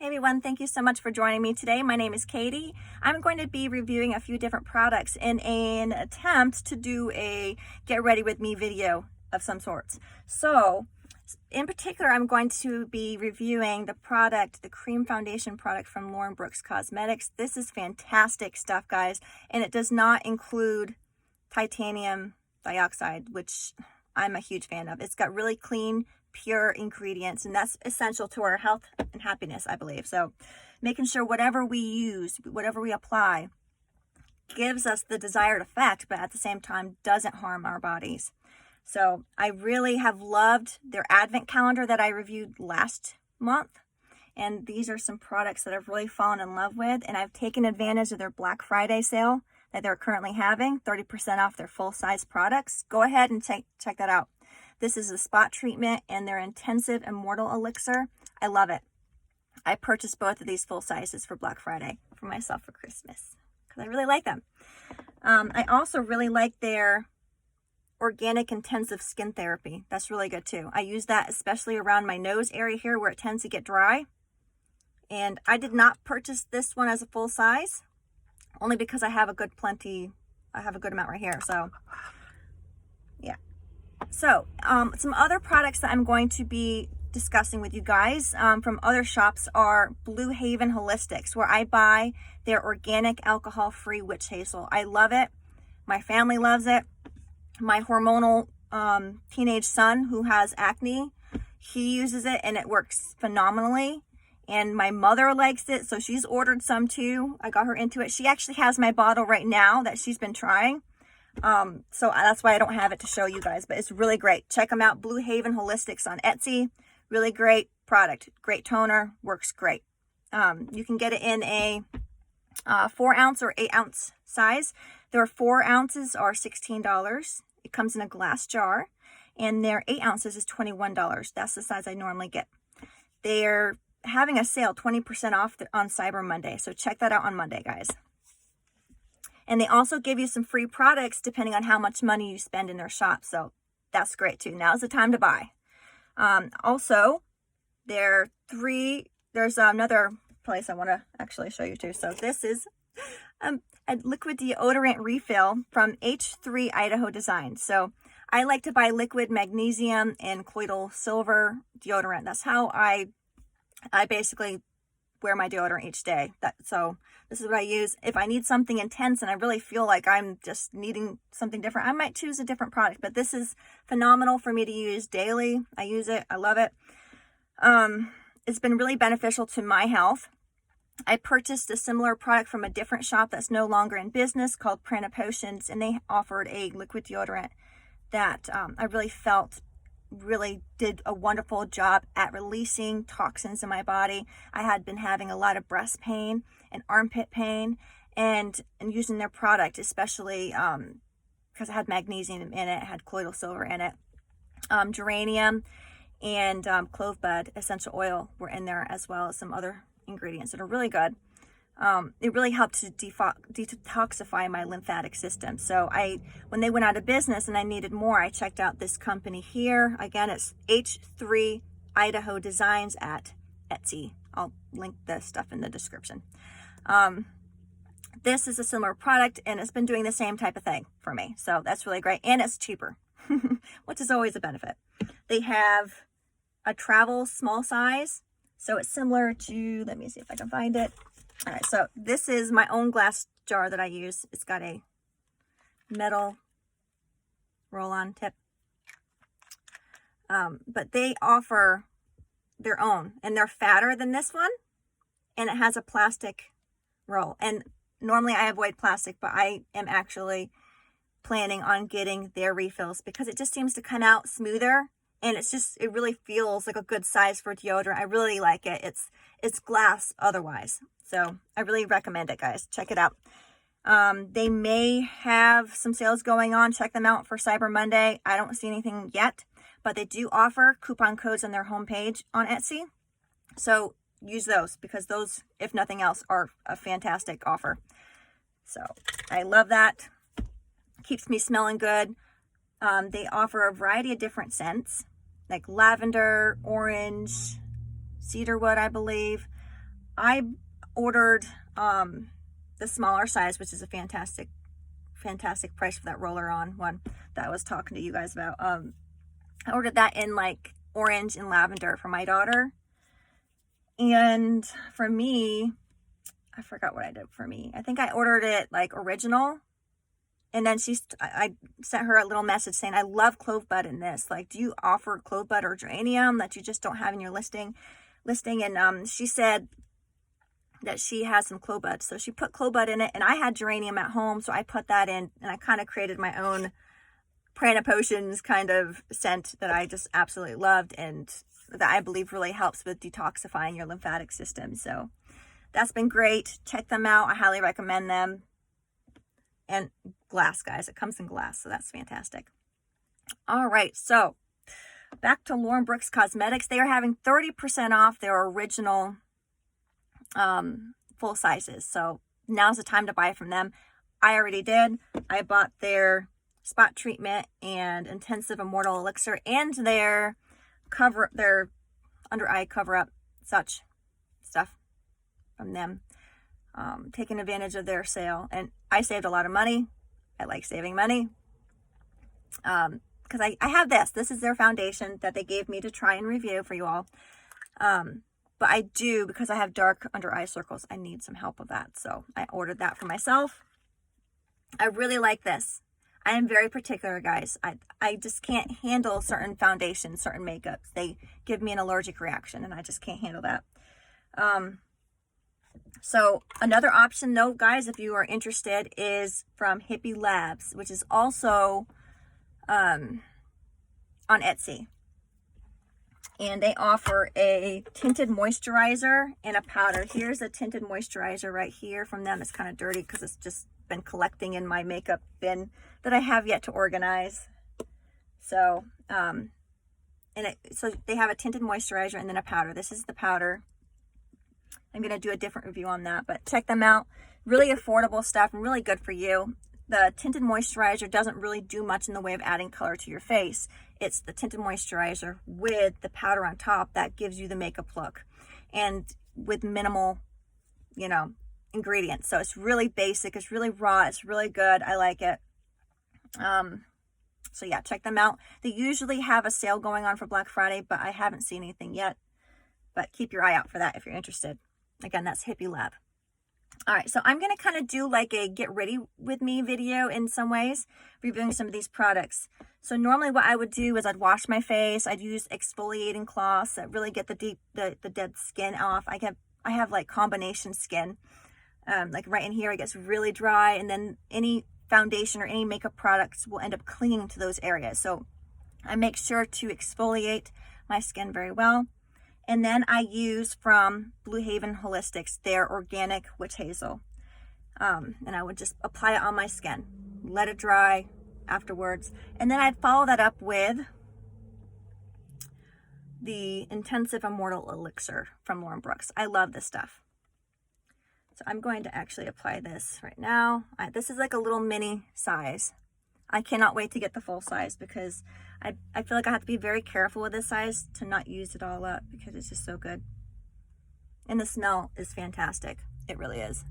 Hey everyone, thank you so much for joining me today. My name is Katie. I'm going to be reviewing a few different products in an attempt to do a get ready with me video of some sorts. So in particular, I'm going to be reviewing the product, the cream foundation product from Lauren Brooks Cosmetics. This is fantastic stuff, guys, and it does not include titanium dioxide, which I'm a huge fan of. It's got really clean, pure ingredients, and that's essential to our health and happiness, I believe. So making sure whatever we use, whatever we apply, gives us the desired effect, but at the same time doesn't harm our bodies. So I really have loved their advent calendar that I reviewed last month, and these are some products that I've really fallen in love with, and I've taken advantage of their Black Friday sale that they're currently having, 30% off their full-size products. Go ahead and check that out. This is a spot treatment and their intensive immortal elixir. I love it. I purchased both of these full sizes for Black Friday for myself for Christmas because I really like them. I also really like their organic intensive skin therapy. That's really good too. I use that especially around my nose area here where it tends to get dry. And I did not purchase this one as a full size, only because I have a good amount right here. So yeah. So some other products that I'm going to be discussing with you guys from other shops are Blue Haven Holistics, where I buy their organic alcohol-free witch hazel. I love it. My family loves it. My hormonal teenage son who has acne, he uses it and it works phenomenally. And my mother likes it, so she's ordered some too. I got her into it. She actually has my bottle right now that she's been trying. So that's why I don't have it to show you guys, but it's really great. Check them out. Blue Haven Holistics on Etsy. Really great product. Great toner. Works great. You can get it in a 4 ounce or 8 ounce size. Their 4 ounces are $16. It comes in a glass jar, and their 8 ounces is $21. That's the size I normally get. They're having a sale, 20% off on Cyber Monday. So check that out on Monday, guys. And they also give you some free products depending on how much money you spend in their shop. So that's great too. Now's the time to buy. Also, there's another place I want to actually show you too. So this is a liquid deodorant refill from H3 Idaho Design. So I like to buy liquid magnesium and colloidal silver deodorant. That's how I basically wear my deodorant each day. So this is what I use. If I need something intense and I really feel like I'm just needing something different, I might choose a different product, but this is phenomenal for me to use daily. I use it. I love it. It's been really beneficial to my health. I purchased a similar product from a different shop that's no longer in business called Prana Potions, and they offered a liquid deodorant that I really felt really did a wonderful job at releasing toxins in my body. I had been having a lot of breast pain and armpit pain, and using their product, especially because it had magnesium in it, had colloidal silver in it, geranium and clove bud essential oil were in there, as well as some other ingredients that are really good. It really helped to detoxify my lymphatic system. So when they went out of business and I needed more, I checked out this company here. Again, it's H3 Idaho Designs at Etsy. I'll link the stuff in the description. This is a similar product, and it's been doing the same type of thing for me. So that's really great. And it's cheaper, which is always a benefit. They have a travel small size. So it's similar to, let me see if I can find it. All right, so this is my own glass jar that I use. It's got a metal roll-on tip. But they offer their own, and they're fatter than this one, and it has a plastic roll. And normally I avoid plastic, but I am actually planning on getting their refills because it just seems to come out smoother. And it really feels like a good size for deodorant. I really like it. It's glass otherwise. So I really recommend it, guys. Check it out. They may have some sales going on. Check them out for Cyber Monday. I don't see anything yet, but they do offer coupon codes on their homepage on Etsy. So use those because those, if nothing else, are a fantastic offer. So I love that. Keeps me smelling good. They offer a variety of different scents, like lavender, orange, cedarwood, I believe. I ordered the smaller size, which is a fantastic price for that roller-on one that I was talking to you guys about. I ordered that in like orange and lavender for my daughter. And for me, I forgot what I did for me. I think I ordered it like original. And then I sent her a little message saying, I love clove bud in this. Like, do you offer clove bud or geranium that you just don't have in your listing? And she said that she has some clove bud. So she put clove bud in it, and I had geranium at home. So I put that in, and I kind of created my own Prana Potions kind of scent that I just absolutely loved, and that I believe really helps with detoxifying your lymphatic system. So that's been great. Check them out. I highly recommend them. And glass, guys. It comes in glass, so that's fantastic. All right, so back to Lauren Brooks Cosmetics. They are having 30% off their original full sizes. So now's the time to buy from them. I already did. I bought their spot treatment and intensive immortal elixir and their under eye cover up, such stuff from them. Taking advantage of their sale, and I saved a lot of money. I like saving money because I have this is their foundation that they gave me to try and review for you all. But I do, because I have dark under eye circles, I need some help with that, so I ordered that for myself. I really like this. I am very particular, guys. I just can't handle certain foundations, certain makeups. They give me an allergic reaction, and I just can't handle that. So another option though, guys, if you are interested, is from Hippie Labs, which is also on Etsy. And they offer a tinted moisturizer and a powder. Here's a tinted moisturizer right here from them. It's kind of dirty because it's just been collecting in my makeup bin that I have yet to organize. So, so they have a tinted moisturizer and then a powder. This is the powder. I'm going to do a different review on that, but check them out. Really affordable stuff and really good for you. The tinted moisturizer doesn't really do much in the way of adding color to your face. It's the tinted moisturizer with the powder on top that gives you the makeup look, and with minimal, ingredients. So it's really basic. It's really raw. It's really good. I like it. So yeah, check them out. They usually have a sale going on for Black Friday, but I haven't seen anything yet. But keep your eye out for that if you're interested. Again, that's Hippie Lab. All right, so I'm going to kind of do like a get ready with me video in some ways, reviewing some of these products. So normally what I would do is I'd wash my face. I'd use exfoliating cloths that really get the dead skin off. I have like combination skin. Like right in here, it gets really dry, and then any foundation or any makeup products will end up clinging to those areas. So I make sure to exfoliate my skin very well. And then I use from Blue Haven Holistics their organic witch hazel. And I would just apply it on my skin, let it dry afterwards. And then I'd follow that up with the intensive immortal elixir from Lauren Brooks. I love this stuff. So I'm going to actually apply this right now. This is like a little mini size. I cannot wait to get the full size because I feel like I have to be very careful with this size to not use it all up because it's just so good. And the smell is fantastic. It really is.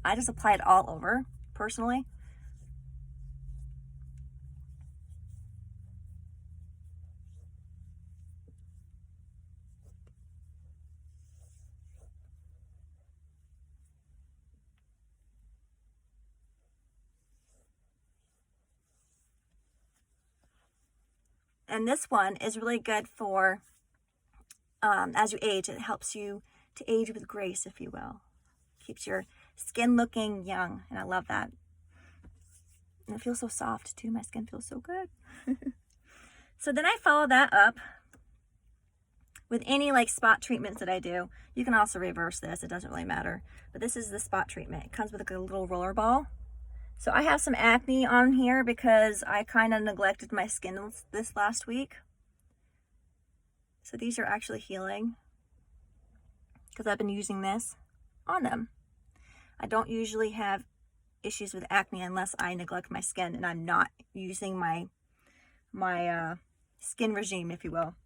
I just apply it all over, personally. And this one is really good for as you age. It helps you to age with grace, if you will. Keeps your skin looking young, and I love that. And it feels so soft too. My skin feels so good. So then I follow that up with any like spot treatments that I do. You can also reverse this. It doesn't really matter. But this is the spot treatment. It comes with like a little roller ball. So I have some acne on here because I kind of neglected my skin this last week. So these are actually healing because I've been using this on them. I don't usually have issues with acne unless I neglect my skin and I'm not using my skin regime, if you will.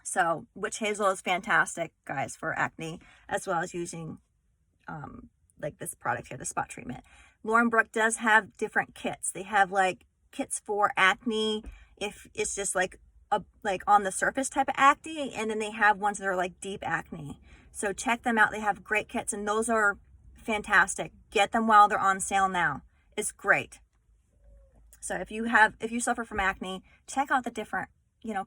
So witch hazel is fantastic, guys, for acne, as well as using like this product here, the spot treatment. Lauren Brook does have different kits. They have like kits for acne, if it's just like on the surface type of acne, and then they have ones that are like deep acne. So check them out. They have great kits, and those are fantastic. Get them while they're on sale now. It's great. So if you suffer from acne, check out the different,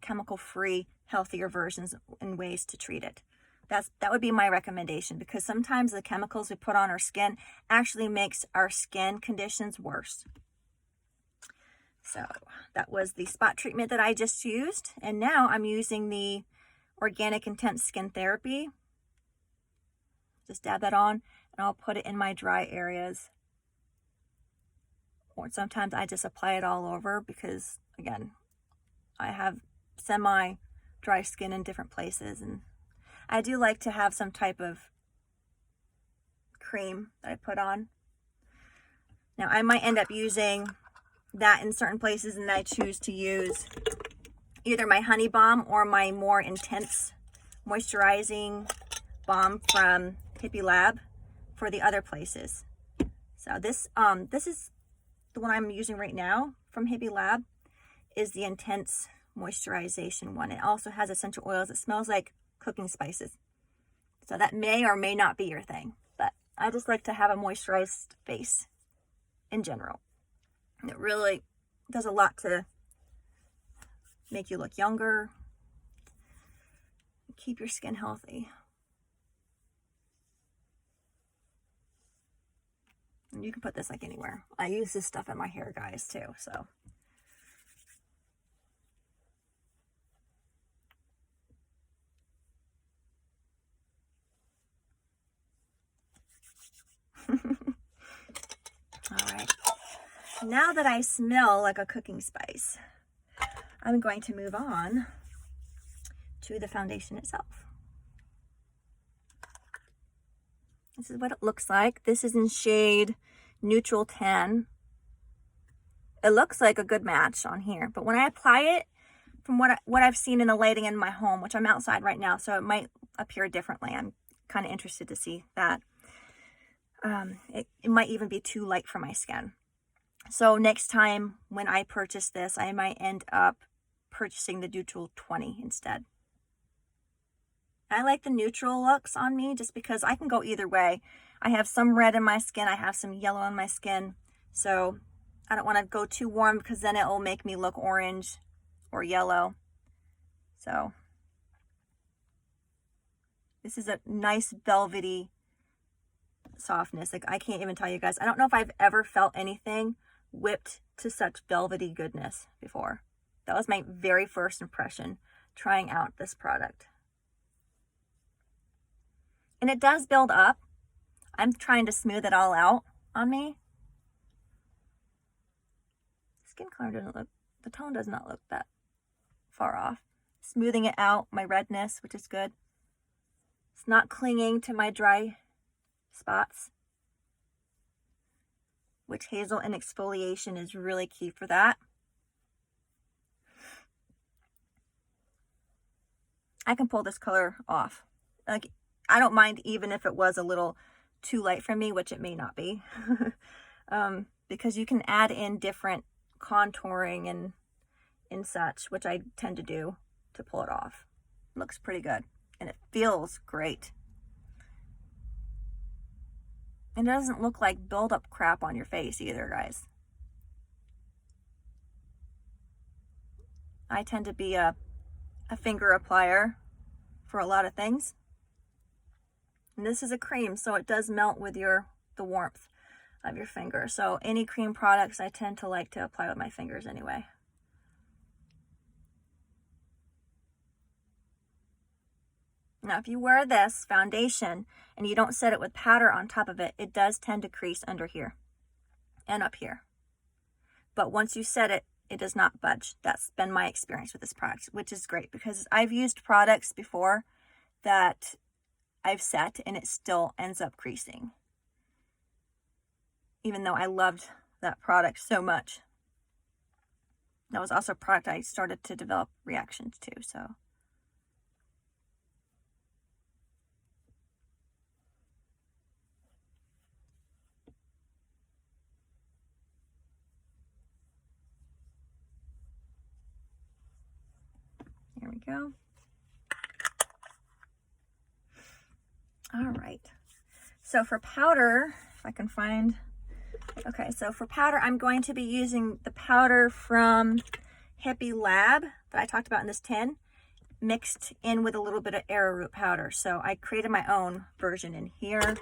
chemical free, healthier versions and ways to treat it. That would be my recommendation, because sometimes the chemicals we put on our skin actually makes our skin conditions worse. So that was the spot treatment that I just used. And now I'm using the Organic Intense Skin Therapy. Just dab that on, and I'll put it in my dry areas. Or sometimes I just apply it all over, because again, I have semi-dry skin in different places, and I do like to have some type of cream that I put on. Now I might end up using that in certain places, and I choose to use either my honey balm or my more intense moisturizing balm from Hippie Lab for the other places. So this is the one I'm using right now from Hippie Lab, is the intense moisturization one. It also has essential oils. It smells like cooking spices. So that may or may not be your thing, but I just like to have a moisturized face in general. It really does a lot to make you look younger, keep your skin healthy. And you can put this like anywhere. I use this stuff in my hair, guys, too, so. All right. Now that I smell like a cooking spice, I'm going to move on to the foundation itself. This is what it looks like. This is in shade Neutral Tan. It looks like a good match on here, but when I apply it, from what I've seen in the lighting in my home, which I'm outside right now, so it might appear differently. I'm kind of interested to see that. It might even be too light for my skin. So next time when I purchase this, I might end up purchasing the Neutral 20 instead. I like the neutral looks on me just because I can go either way. I have some red in my skin, I have some yellow on my skin, so I don't want to go too warm, because then it will make me look orange or yellow. So this is a nice velvety softness. Like, I can't even tell you guys, I don't know if I've ever felt anything whipped to such velvety goodness before. That was my very first impression trying out this product. And it does build up. I'm trying to smooth it all out on me. Skin color doesn't look, the tone does not look that far off. Smoothing it out, my redness, which is good. It's not clinging to my dry spots. Witch hazel and exfoliation is really key for that. I can pull this color off. Like, I don't mind even if it was a little too light for me, which it may not be. Because you can add in different contouring and such, which I tend to do to pull it off. It looks pretty good, and it feels great. And it doesn't look like buildup crap on your face either, guys. I tend to be a finger applier for a lot of things. And this is a cream, so it does melt with the warmth of your finger. So any cream products I tend to like to apply with my fingers anyway. Now, if you wear this foundation and you don't set it with powder on top of it, it does tend to crease under here and up here. But once you set it, it does not budge. That's been my experience with this product, which is great, because I've used products before that I've set and it still ends up creasing, even though I loved that product so much. That was also a product I started to develop reactions to, so we go. All right. So for powder, if I can find, okay, so for powder, I'm going to be using the powder from Hippie Lab that I talked about in this tin, mixed in with a little bit of arrowroot powder. So I created my own version in here.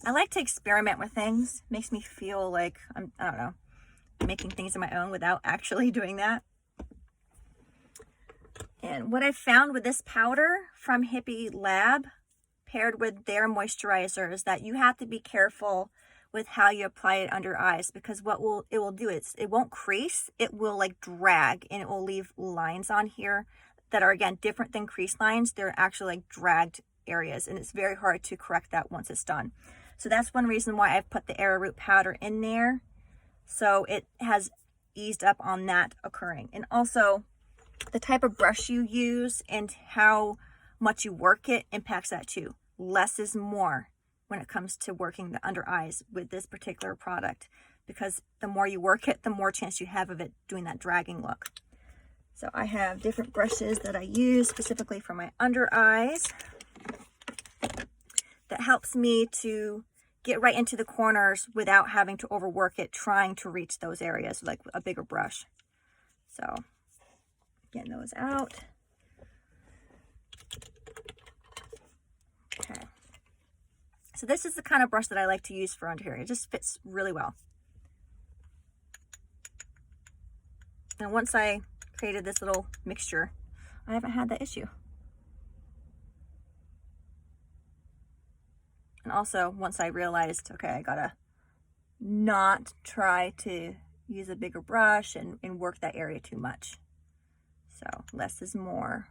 I like to experiment with things. Makes me feel like I don't know, making things of my own without actually doing that. And what I found with this powder from Hippie Lab paired with their moisturizer is that you have to be careful with how you apply it under eyes, because what it will do is it won't crease, it will like drag, and it will leave lines on here that are, again, different than crease lines. They're actually like dragged areas, and it's very hard to correct that once it's done. So that's one reason why I've put the arrowroot powder in there, so it has eased up on that occurring. And also the type of brush you use and how much you work it impacts that too. Less is more when it comes to working the under eyes with this particular product, because the more you work it, the more chance you have of it doing that dragging look. So I have different brushes that I use specifically for my under eyes that helps me to get right into the corners without having to overwork it trying to reach those areas like a bigger brush. So getting those out. Okay. So this is the kind of brush that I like to use for under here. It just fits really well. And once I created this little mixture, I haven't had that issue. And also, once I realized, okay, I gotta not try to use a bigger brush and work that area too much. So less is more.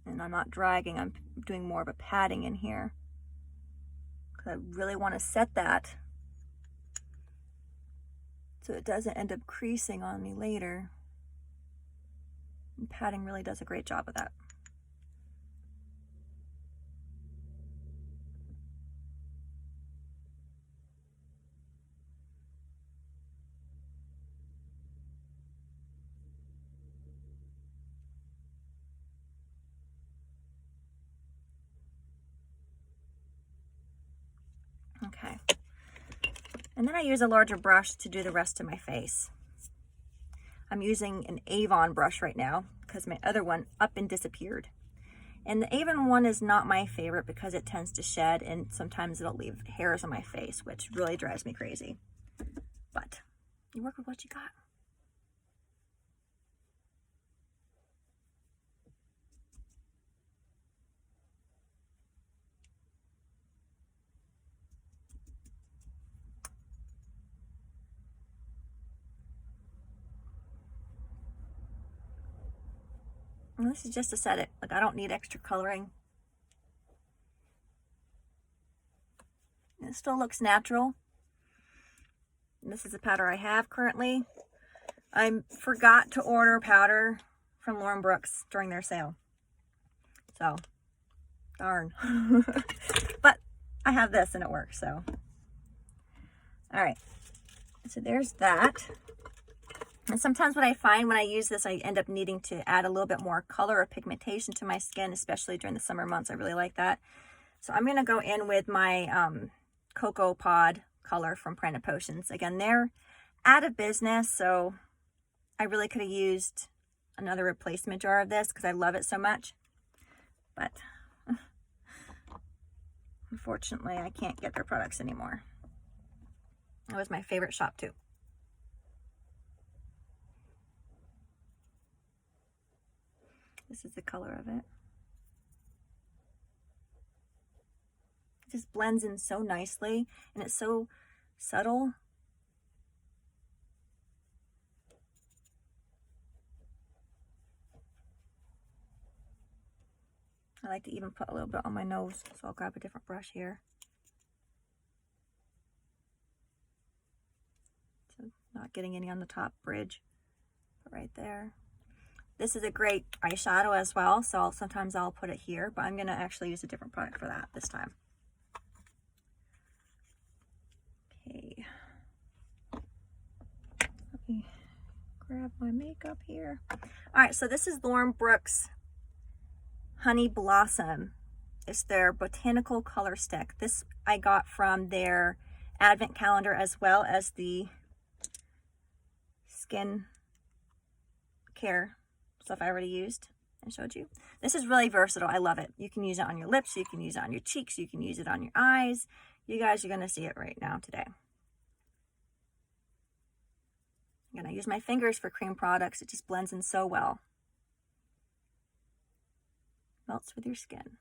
And I'm not dragging, I'm doing more of a padding in here, because I really want to set that so it doesn't end up creasing on me later. And padding really does a great job of that. Okay, and then I use a larger brush to do the rest of my face. I'm using an Avon brush right now because my other one up and disappeared. And the Avon one is not my favorite because it tends to shed, and sometimes it'll leave hairs on my face, which really drives me crazy. But you work with what you got. And this is just to set it. Like, I don't need extra coloring. It still looks natural. And this is the powder I have currently. I forgot to order powder from Lauren Brooks during their sale. So, darn. But I have this and it works, so. All right. So there's that. And sometimes what I find when I use this, I end up needing to add a little bit more color or pigmentation to my skin, especially during the summer months. I really like that. So I'm going to go in with my Cocoa Pod color from Planet Potions. Again, they're out of business, so I really could have used another replacement jar of this because I love it so much. But unfortunately, I can't get their products anymore. It was my favorite shop too. This is the color of it. It just blends in so nicely, and it's so subtle. I like to even put a little bit on my nose, so I'll grab a different brush here. So not getting any on the top bridge, but right there. This is a great eyeshadow as well, so sometimes I'll put it here, but I'm going to actually use a different product for that this time. me grab my makeup here. All right, so this is Lauren Brooks Honey Blossom. It's their botanical color stick. This I got from their advent calendar as well as the skin care stuff I already used and showed you. This is really versatile. I love it. You can use it on your lips, you can use it on your cheeks, you can use it on your eyes. You guys are going to see it right now today. I'm going to use my fingers for cream products. It just blends in so well. Melts with your skin.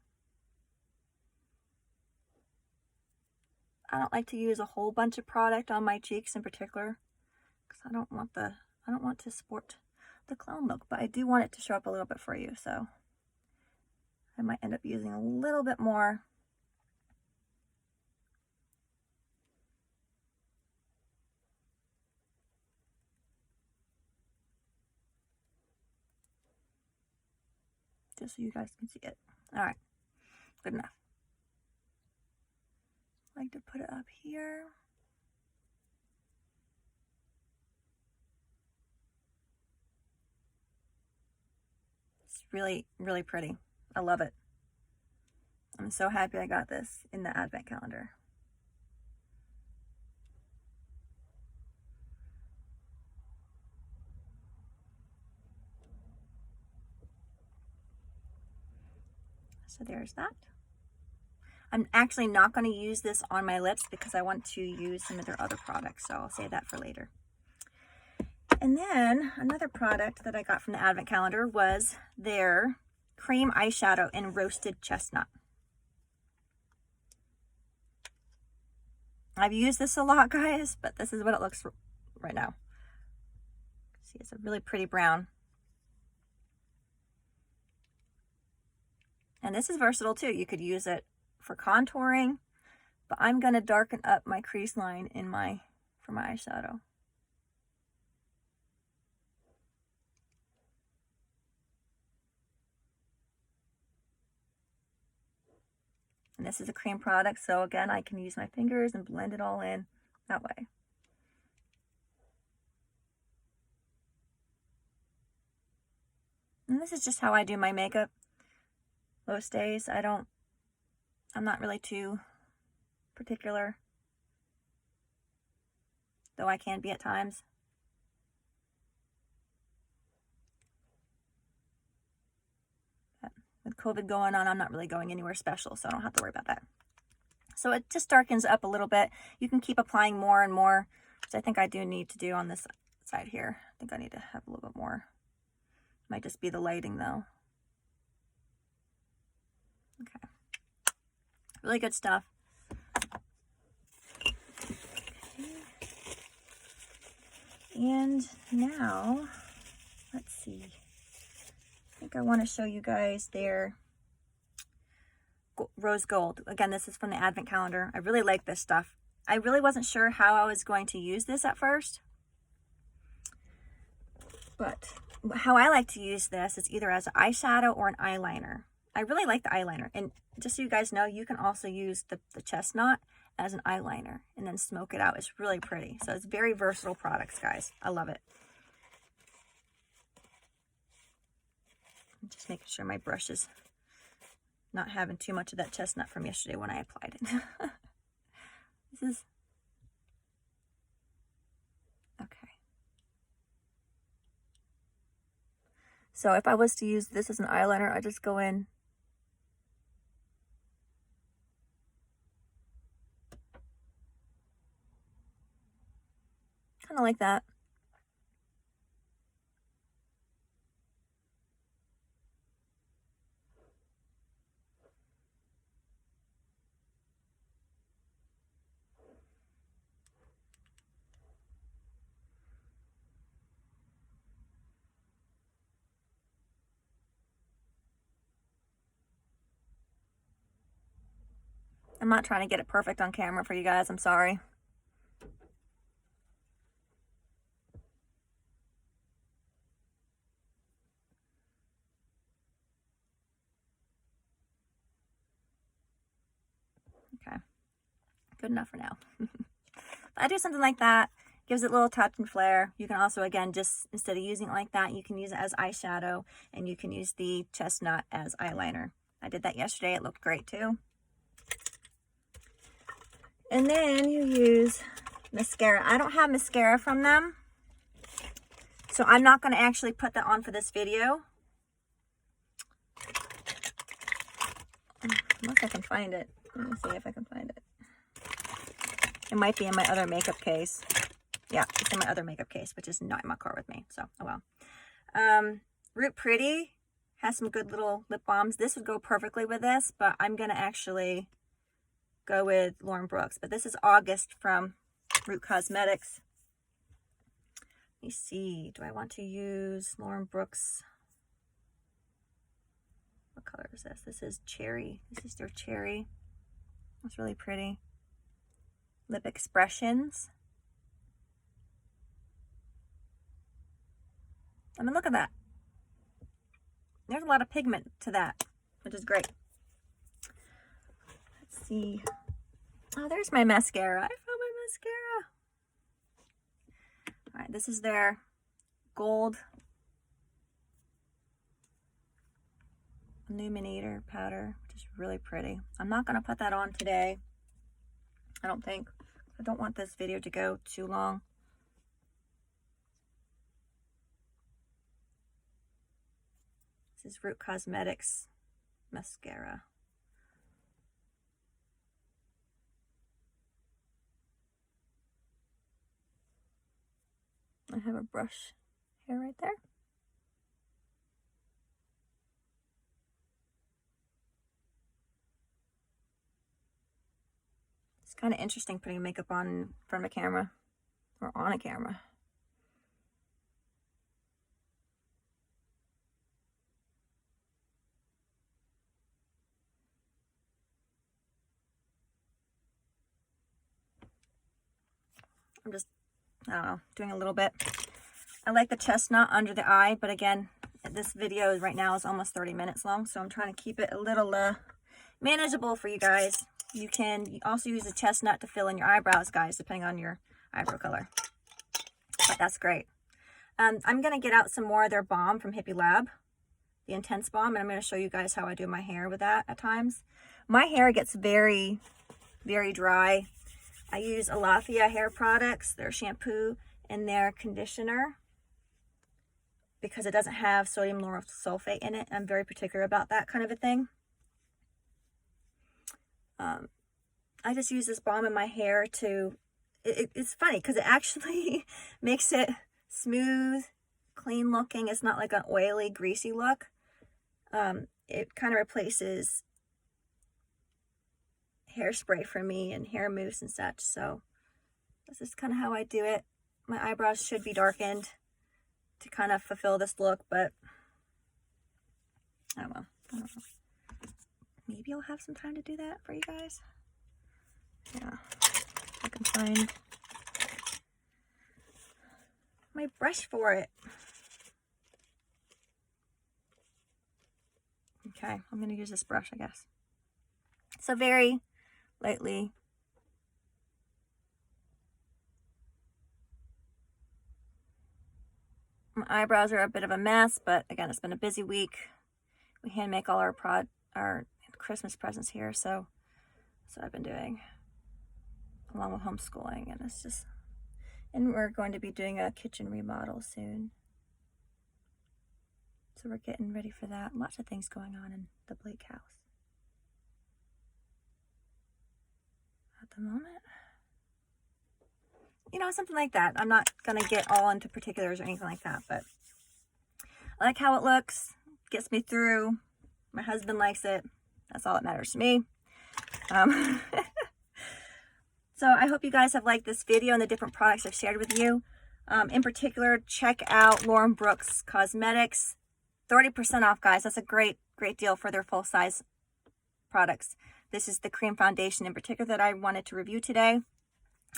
I don't like to use a whole bunch of product on my cheeks in particular because I don't want to sport the clown look, but I do want it to show up a little bit for you, so I might end up using a little bit more. Just so you guys can see it. All right, good enough. I like to put it up here. It's really, really pretty. I love it. I'm so happy I got this in the advent calendar. So there's that. I'm actually not going to use this on my lips because I want to use some of their other products, so I'll save that for later. And then another product that I got from the advent calendar was their cream eyeshadow in roasted chestnut. I've used this a lot, guys, but this is what it looks right now. See, it's a really pretty brown. And this is versatile too. You could use it for contouring, but I'm going to darken up my crease line for my eyeshadow. And this is a cream product, so again, I can use my fingers and blend it all in that way. And this is just how I do my makeup most days. I'm not really too particular, though I can be at times. But with COVID going on, I'm not really going anywhere special, so I don't have to worry about that. So it just darkens up a little bit. You can keep applying more and more, which I think I do need to do on this side here. I think I need to have a little bit more. Might just be the lighting though. Okay. Really good stuff. Okay. And now, let's see. I think I want to show you guys their rose gold. Again, this is from the advent calendar. I really like this stuff. I really wasn't sure how I was going to use this at first, but how I like to use this is either as an eyeshadow or an eyeliner. I really like the eyeliner, and just so you guys know, you can also use the chestnut as an eyeliner and then smoke it out. It's really pretty. So it's very versatile products, guys. I love it. I'm just making sure my brush is not having too much of that chestnut from yesterday when I applied it. This is okay. So if I was to use this as an eyeliner, I just go in kind of like that. I'm not trying to get it perfect on camera for you guys. I'm sorry. Okay. Good enough for now. I do something like that. Gives it a little touch and flair. You can also, again, just instead of using it like that, you can use it as eyeshadow, and you can use the chestnut as eyeliner. I did that yesterday. It looked great too. And then you use mascara. I don't have mascara from them, so I'm not going to actually put that on for this video. Unless I can find it. Let me see if I can find it. It might be in my other makeup case. Yeah, it's in my other makeup case, which is not in my car with me. So, oh well. Root Pretty has some good little lip balms. This would go perfectly with this, but I'm going to actually go with Lauren Brooks. But this is August from Root Cosmetics. Let me see. Do I want to use Lauren Brooks? What color is this? This is Cherry. This is their Cherry. That's really pretty. Lip Expressions. I mean, look at that. There's a lot of pigment to that, which is great. Let's see. Oh, there's my mascara. I found my mascara. All right, this is their Gold Illuminator powder, which is really pretty. I'm not going to put that on today. I don't think. I don't want this video to go too long. This is Root Cosmetics mascara. I have a brush here right there. It's kind of interesting putting makeup on in front of a camera or on a camera. I'm just, I don't know, doing a little bit. I like the chestnut under the eye, but again, this video right now is almost 30 minutes long, so I'm trying to keep it a little manageable for you guys. You can also use the chestnut to fill in your eyebrows, guys, depending on your eyebrow color. But that's great. I'm going to get out some more of their balm from Hippie Lab, the Intense Balm, and I'm going to show you guys how I do my hair with that at times. My hair gets very, very dry. I use Alafia hair products, their shampoo and their conditioner, because it doesn't have sodium lauryl sulfate in it. I'm very particular about that kind of a thing. I just use this balm in my hair to, it's funny because it actually makes it smooth, clean looking. It's not like an oily, greasy look. It kind of replaces hairspray for me and hair mousse and such. So this is kind of how I do it. My eyebrows should be darkened to kind of fulfill this look, but I don't know. Maybe I'll have some time to do that for you guys. Yeah, I can find my brush for it. Okay, I'm going to use this brush, I guess. So very lightly. My eyebrows are a bit of a mess, but again, it's been a busy week. We hand make all our Christmas presents here, so that's what I've been doing, along with homeschooling, and it's just, and we're going to be doing a kitchen remodel soon. So we're getting ready for that. Lots of things going on in the Blake house at the moment. You know, something like that. I'm not going to get all into particulars or anything like that, but I like how it looks. Gets me through. My husband likes it. That's all that matters to me. So I hope you guys have liked this video and the different products I've shared with you. In particular, check out Lauren Brooks Cosmetics. 30% off, guys. That's a great deal for their full-size products. This is the cream foundation in particular that I wanted to review today.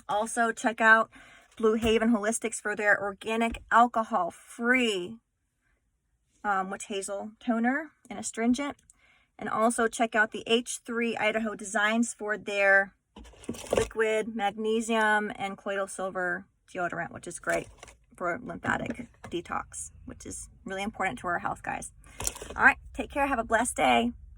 Also, check out Blue Haven Holistics for their organic alcohol-free witch hazel toner and astringent. And also check out the H3 Idaho Designs for their liquid magnesium and colloidal silver deodorant, which is great for lymphatic detox, which is really important to our health, guys. All right, take care. Have a blessed day.